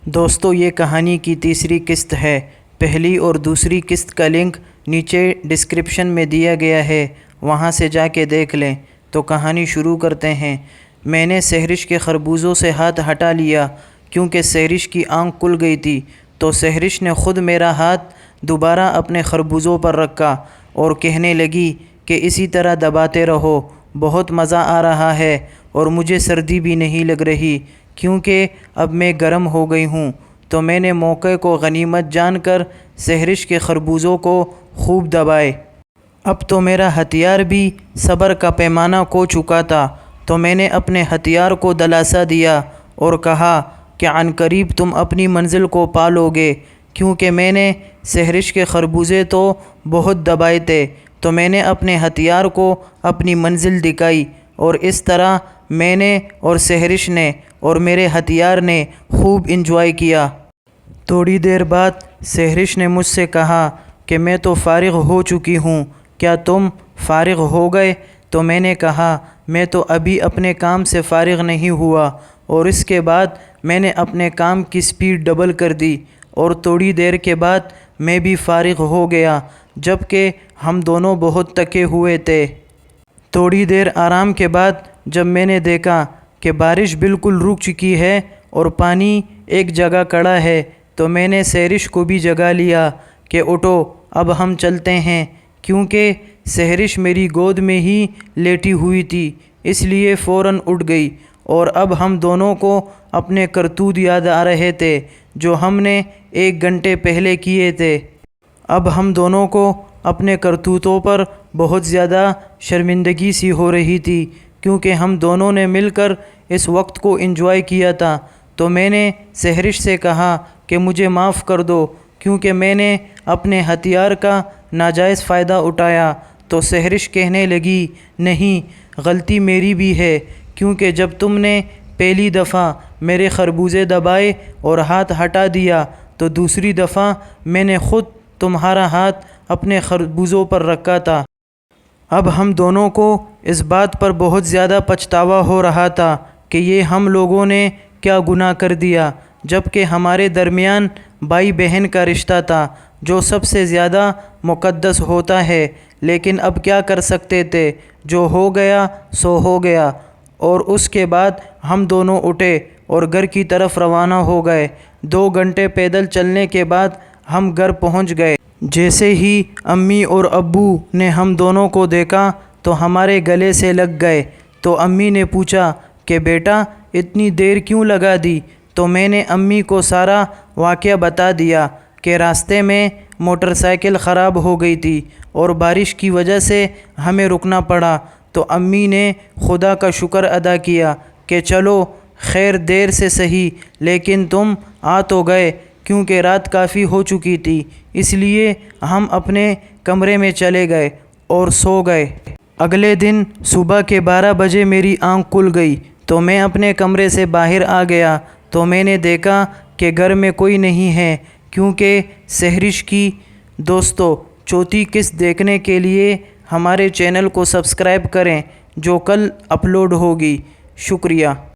دوستو یہ کہانی کی تیسری قسط ہے۔ پہلی اور دوسری قسط کا لنک نیچے ڈسکرپشن میں دیا گیا ہے، وہاں سے جا کے دیکھ لیں۔ تو کہانی شروع کرتے ہیں۔ میں نے سحرش کے خربوزوں سے ہاتھ ہٹا لیا کیونکہ سحرش کی آنکھ کھل گئی تھی، تو سحرش نے خود میرا ہاتھ دوبارہ اپنے خربوزوں پر رکھا اور کہنے لگی کہ اسی طرح دباتے رہو، بہت مزہ آ رہا ہے اور مجھے سردی بھی نہیں لگ رہی کیونکہ اب میں گرم ہو گئی ہوں۔ تو میں نے موقع کو غنیمت جان کر سحرش کے خربوزوں کو خوب دبائے۔ اب تو میرا ہتھیار بھی صبر کا پیمانہ کھو چکا تھا، تو میں نے اپنے ہتھیار کو دلاسا دیا اور کہا کہ عنقریب تم اپنی منزل کو پا لو گے، کیونکہ میں نے سحرش کے خربوزے تو بہت دبائے تھے، تو میں نے اپنے ہتھیار کو اپنی منزل دکھائی، اور اس طرح میں نے اور سحرش نے اور میرے ہتھیار نے خوب انجوائے کیا۔ تھوڑی دیر بعد سحرش نے مجھ سے کہا کہ میں تو فارغ ہو چکی ہوں، کیا تم فارغ ہو گئے؟ تو میں نے کہا میں تو ابھی اپنے کام سے فارغ نہیں ہوا، اور اس کے بعد میں نے اپنے کام کی سپیڈ ڈبل کر دی، اور تھوڑی دیر کے بعد میں بھی فارغ ہو گیا، جبکہ ہم دونوں بہت تھکے ہوئے تھے۔ تھوڑی دیر آرام کے بعد جب میں نے دیکھا کہ بارش بالکل رک چکی ہے اور پانی ایک جگہ کھڑا ہے، تو میں نے سحرش کو بھی جگا لیا کہ اٹھو اب ہم چلتے ہیں، کیونکہ سحرش میری گود میں ہی لیٹی ہوئی تھی، اس لیے فوراً اٹھ گئی، اور اب ہم دونوں کو اپنے کرتوت یاد آ رہے تھے جو ہم نے 1 گھنٹے پہلے کیے تھے۔ اب ہم دونوں کو اپنے کرتوتوں پر بہت زیادہ شرمندگی سی ہو رہی تھی، کیونکہ ہم دونوں نے مل کر اس وقت کو انجوائے کیا تھا۔ تو میں نے سحرش سے کہا کہ مجھے معاف کر دو کیونکہ میں نے اپنے ہتھیار کا ناجائز فائدہ اٹھایا۔ تو سحرش کہنے لگی نہیں، غلطی میری بھی ہے، کیونکہ جب تم نے پہلی دفعہ میرے خربوزے دبائے اور ہاتھ ہٹا دیا، تو دوسری دفعہ میں نے خود تمہارا ہاتھ اپنے خربوزوں پر رکھا تھا۔ اب ہم دونوں کو اس بات پر بہت زیادہ پچھتاوا ہو رہا تھا کہ یہ ہم لوگوں نے کیا گناہ کر دیا، جبکہ ہمارے درمیان بھائی بہن کا رشتہ تھا جو سب سے زیادہ مقدس ہوتا ہے، لیکن اب کیا کر سکتے تھے، جو ہو گیا سو ہو گیا۔ اور اس کے بعد ہم دونوں اٹھے اور گھر کی طرف روانہ ہو گئے۔ 2 گھنٹے پیدل چلنے کے بعد ہم گھر پہنچ گئے۔ جیسے ہی امی اور ابو نے ہم دونوں کو دیکھا تو ہمارے گلے سے لگ گئے۔ تو امی نے پوچھا کہ بیٹا اتنی دیر کیوں لگا دی؟ تو میں نے امی کو سارا واقعہ بتا دیا کہ راستے میں موٹر سائیکل خراب ہو گئی تھی اور بارش کی وجہ سے ہمیں رکنا پڑا۔ تو امی نے خدا کا شکر ادا کیا کہ چلو خیر دیر سے صحیح، لیکن تم آ تو گئے، کیونکہ رات کافی ہو چکی تھی، اس لیے ہم اپنے کمرے میں چلے گئے اور سو گئے۔ اگلے دن صبح کے 12 بجے میری آنکھ کھل گئی، تو میں اپنے کمرے سے باہر آ گیا، تو میں نے دیکھا کہ گھر میں کوئی نہیں ہے، کیونکہ سحرش کی۔ دوستو چوتھی قسط دیکھنے کے لیے ہمارے چینل کو سبسکرائب کریں جو کل اپلوڈ ہوگی۔ شکریہ۔